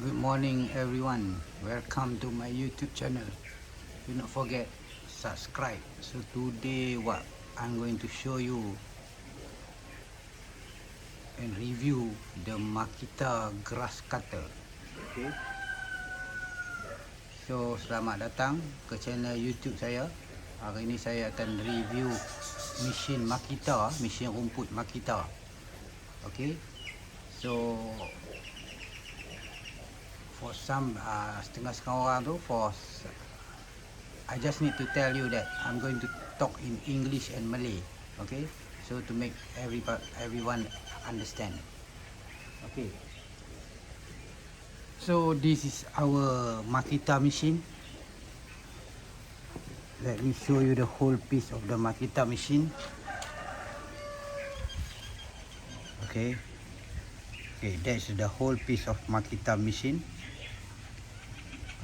Good morning everyone. Welcome to my YouTube channel. Do not forget subscribe. So today what I'm going to show you and review the Makita grass cutter. Okay. So selamat datang ke channel YouTube saya. Hari ini saya akan review mesin Makita, mesin rumput Makita. Okay. So for some setengah-setengah orang tu, I just need to tell you that I'm going to talk in English and Malay, okay? So to make everyone understand. Okay. So this is our Makita machine. Let me show you the whole piece of the Makita machine. Okay. Okay, that's the whole piece of Makita machine.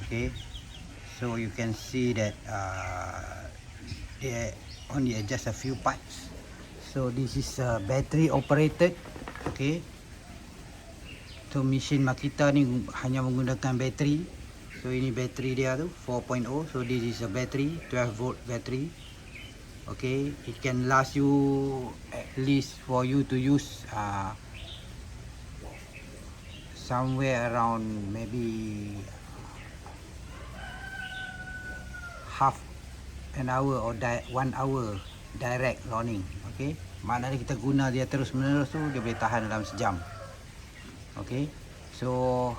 Okay. So you can see that there only just a few parts. So this is battery operated. Okay. So mesin Makita ni hanya menggunakan bateri. So ini bateri dia tu 4.0. So this is a battery, 12 volt battery. Okay, it can last you at least for you to use somewhere around maybe half an hour or 1 hour direct running. Okay, maknanya kita guna dia terus menerus tu dia boleh tahan dalam sejam. Okay, so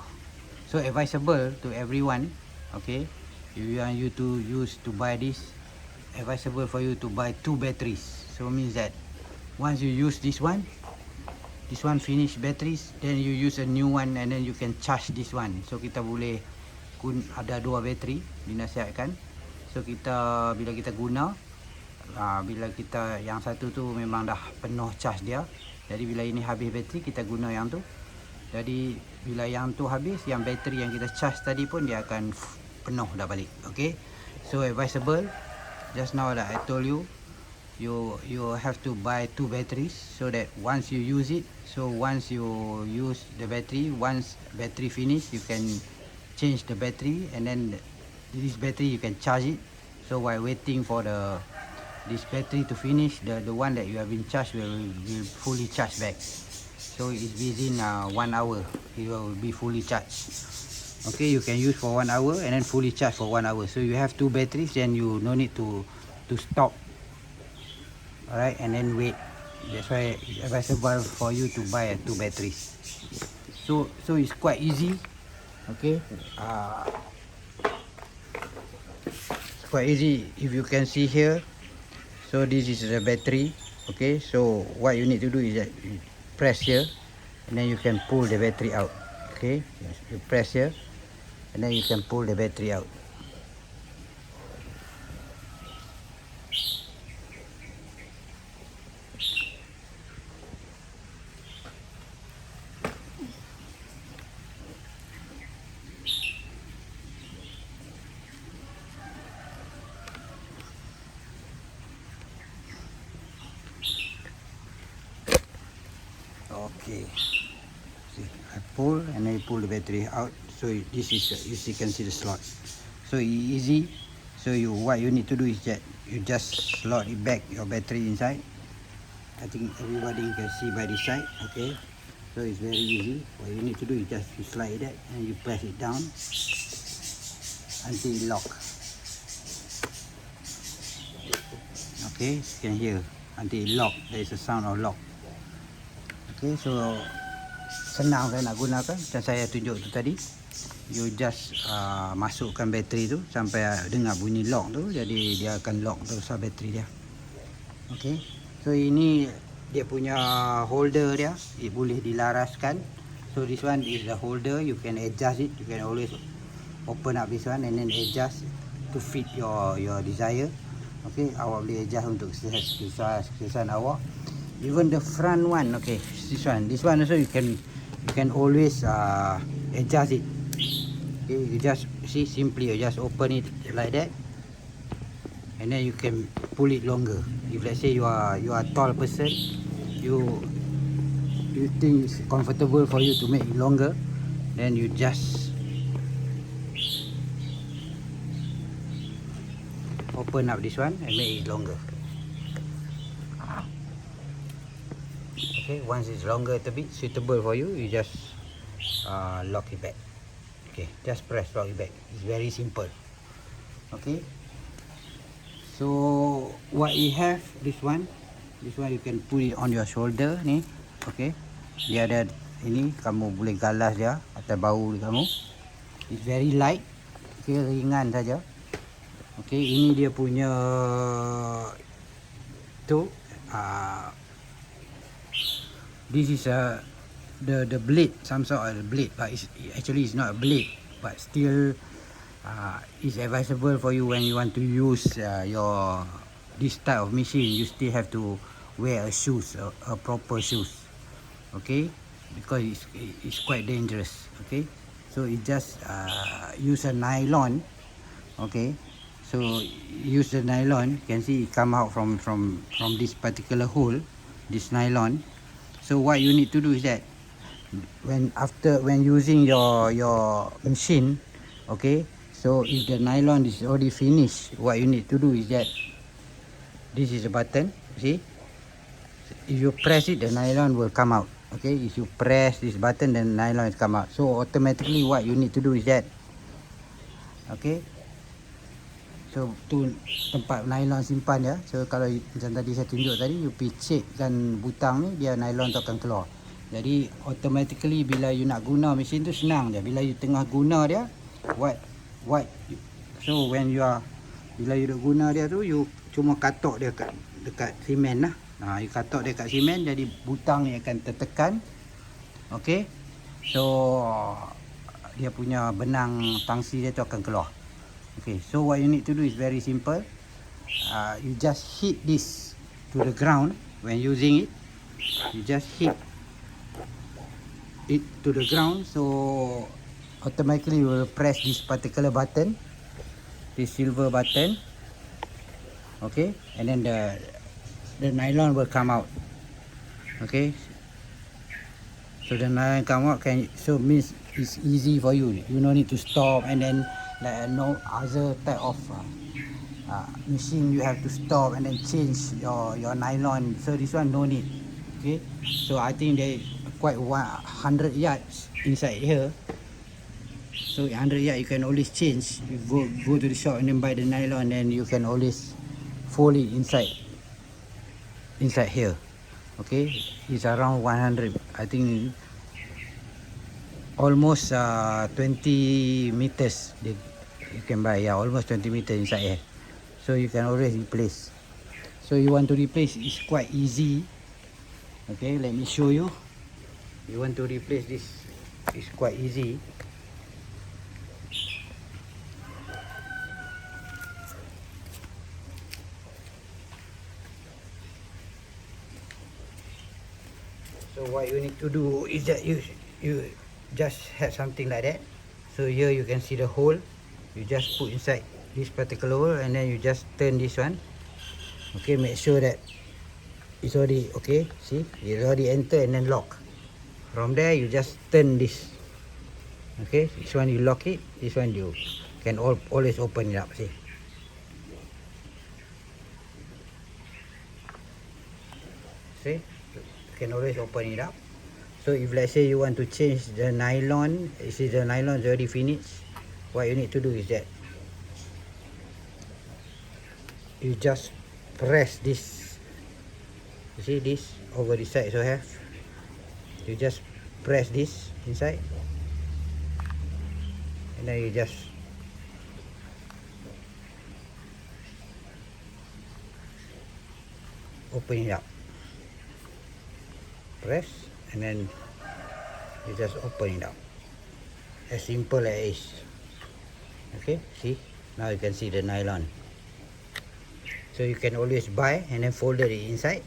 advisable to everyone. Okay, if you want to buy this, advisable for you to buy 2 batteries. So means that once you use this one finish batteries, then you use a new one and then you can charge this one. So kita boleh ada 2 bateri dinasihatkan. So kita bila kita guna, bila kita yang satu tu memang dah penuh charge dia, jadi bila ini habis bateri kita guna yang tu. Jadi bila yang tu habis, yang bateri yang kita charge tadi pun dia akan penuh dah balik. Okay, so advisable. Just now that I told you, you have to buy 2 batteries so that once you use it, so once you use the battery, once battery finish, you can change the battery, and then this battery you can charge it. So while waiting for this battery to finish, the one that you have been charged will fully charge back. So it's within 1 hour it will be fully charged. Okay, you can use for 1 hour and then fully charge for 1 hour. So you have 2 batteries, then you no need to stop. Alright, and then wait. That's why it's advisable for you to buy 2 batteries. So it's quite easy. Okay, it's quite easy. If you can see here, so this is the battery. Okay, so what you need to do is that you press here and then you can pull the battery out. Okay, you press here and then you can pull the battery out. Okay, see, I pull and I pull the battery out. So this is you can see the slot. So easy. So what you need to do is that you just slot it back your battery inside. I think everybody can see by this side. Okay, so it's very easy. What you need to do is just you slide that and you press it down until it lock. Okay, you can hear until it lock. There is a sound of lock. Okay, so senang saya nak gunakan macam saya tunjuk tu tadi. You just masukkan bateri tu sampai dengar bunyi lock tu, jadi dia akan lock terus bateri dia. Okay, so ini dia punya holder dia, dia boleh dilaraskan. So this one is the holder, you can adjust it, you can always open up this one and then adjust to fit your desire. Okay, awak boleh adjust untuk keselesaan awak. Even the front one, okay, this one also you can always adjust it. Okay, you just see, simply you just open it like that and then you can pull it longer. If let's say you are a tall person, you think it's comfortable for you to make it longer, then you just open up this one and make it longer. Okay, once it's longer a bit suitable for you, you just lock it back. Okay, just press lock it back. It's very simple. Okay, so what you have, this one you can put it on your shoulder ni. Okay, dia ada ini, kamu boleh galas dia atas bahu kamu. It's very light. Okay, ringan saja. Okay, ini dia punya tu this is the blade, some sort of blade, but actually it's not a blade, but still it's advisable for you when you want to use your this type of machine. You still have to wear a shoes, a proper shoes. Okay, because it's quite dangerous. Okay, so it just use a nylon. Okay, so use the nylon. You can see it come out from this particular hole, this nylon. So what you need to do is that when using your machine, okay, so if the nylon is already finished, what you need to do is that this is a button. See, if you press it, the nylon will come out. Okay, if you press this button, then nylon will come out. So automatically what you need to do is that, okay, so tu tempat nylon simpan ya. So kalau macam tadi saya tunjuk tadi, you picitkan butang ni, dia nylon tu akan keluar. Jadi automatically bila you nak guna mesin tu senang je. Bila you tengah guna dia, so when you are, bila you dah guna dia tu, you cuma katok dia dekat simen lah. You katok dia kat simen, jadi butang ni akan tertekan. Okay, so dia punya benang tangsi dia tu akan keluar. Okay, so what you need to do is very simple. You just hit this to the ground when using it. You just hit it to the ground, so automatically you will press this particular button, this silver button. Okay, and then the nylon will come out. Okay, so the nylon come out, so means it's easy for you. You no need to stop, and then like no other type of machine you have to stop and then change your nylon. So this one no need. Okay, so I think there is quite 100 yards inside here. So 100 yards you can always change. You go to the shop and then buy the nylon, and you can always fold it inside here. Okay, it's around 100, I think almost 20 meters you can buy. Yeah, almost 20 meters inside here. So you can always replace. So you want to replace, it's quite easy. Okay, let me show you. You want to replace this, it's quite easy. So what you need to do is that you just have something like that. So here you can see the hole. You just put inside this particular hole, and then you just turn this one. Okay, make sure that it's already okay. See, it already enter and then lock. From there you just turn this. Okay, this one you lock it. This one you can always open it up. See. See, you can always open it up. So if let's say you want to change the nylon, you see the nylon is already finished. What you need to do is that you just press this. You see this over the side, so have you just press this inside, and then you just open it up. Press, and then you just open it up. As simple as it is. Okay, see, now you can see the nylon. So you can always buy and then fold it inside.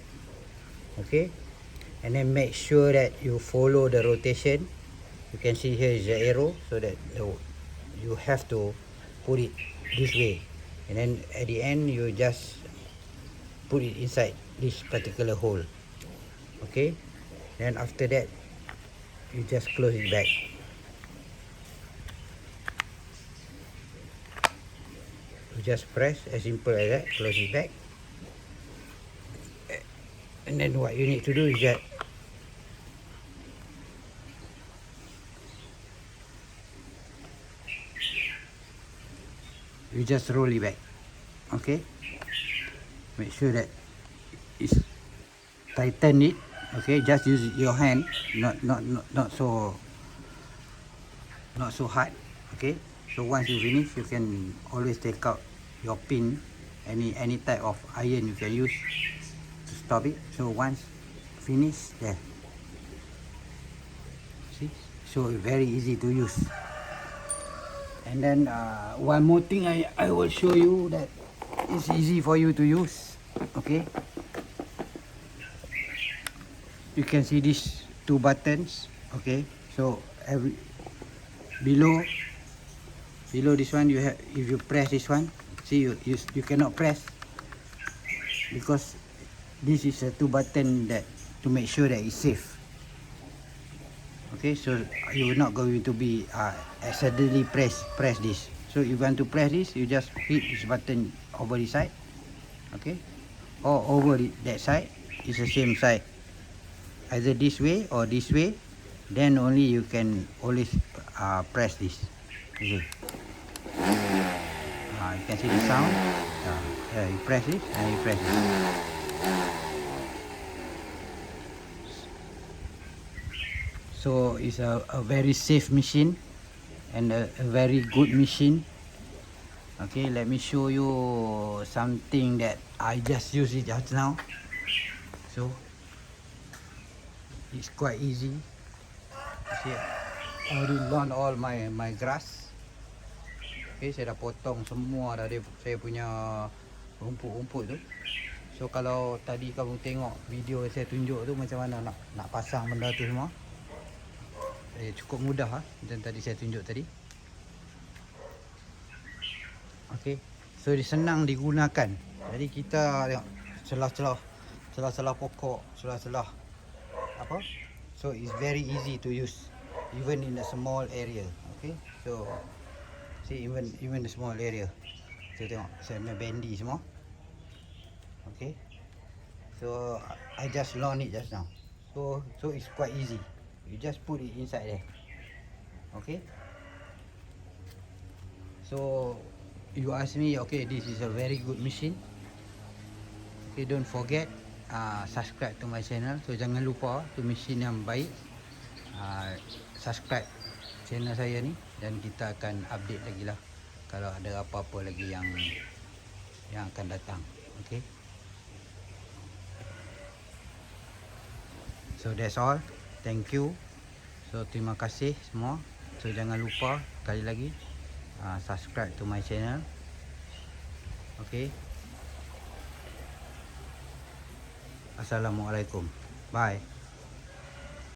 Okay, and then make sure that you follow the rotation. You can see here is the arrow, so that you have to put it this way, and then at the end you just put it inside this particular hole. Okay, then after that you just close it back. You just press as simple as that. Close it back. And then what you need to do is that you just roll it back. Okay, make sure that it's tighten it. Okay, just use your hand, not so hard. Okay, so once you finish, you can always take out your pin, any type of iron you can use to stop it. So once finish, there, see, so very easy to use. And then one more thing I will show you that it's easy for you to use. Okay, you can see these two buttons. Okay, so below this one, you have, if you press this one, see, you cannot press because this is a two button that to make sure that it's safe. Okay, so you are not going to be accidentally press this. So if you want to press this, you just hit this button over this side. Okay, or over that side. It's the same side, either this way or this way. Then only you can always press this. Okay. You can see the sound. You press it and you press it. So it's a very safe machine and a very good machine. Okay, let me show you something that I just used it just now. So it's quite easy. See, I already lawn all my grass. Okay, saya dah potong semua dari saya punya rumput-rumput tu. So kalau tadi kamu tengok video yang saya tunjuk tu macam mana nak pasang benda tu semua, cukup mudah macam tadi saya tunjuk tadi. Okay, so dia senang digunakan. Jadi kita tengok celah-celah pokok, celah-celah apa. So it's very easy to use even in a small area. Okay, so see, even the small area. So tengok saya main bendy semua. Okay, so I just lawn it just now. So it's quite easy. You just put it inside there. Okay, so you ask me, okay, this is a very good machine. Okay, don't forget subscribe to my channel. So jangan lupa, tu machine yang baik. Subscribe channel saya ni dan kita akan update lagi lah kalau ada apa-apa lagi yang akan datang. Okay, so that's all. Thank you. So terima kasih semua. So jangan lupa sekali lagi subscribe to my channel. Okay, Assalamualaikum. Bye.